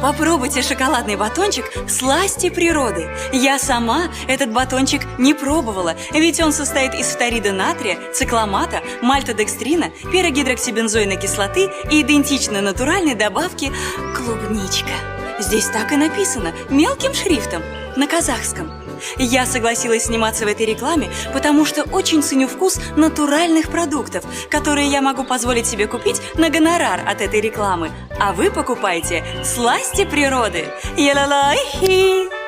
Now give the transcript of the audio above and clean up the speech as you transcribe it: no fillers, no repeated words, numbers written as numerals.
Попробуйте шоколадный батончик «Сласти природы». Я сама этот батончик не пробовала, ведь он состоит из фторида натрия, цикламата, мальтодекстрина, пирогидроксибензойной кислоты и идентичной натуральной добавки клубничка. Здесь так и написано, мелким шрифтом, на казахском. Я согласилась сниматься в этой рекламе, потому что очень ценю вкус натуральных продуктов, которые я могу позволить себе купить на гонорар от этой рекламы. А вы покупаете «Сласти природы». Я-ла-ла-хи!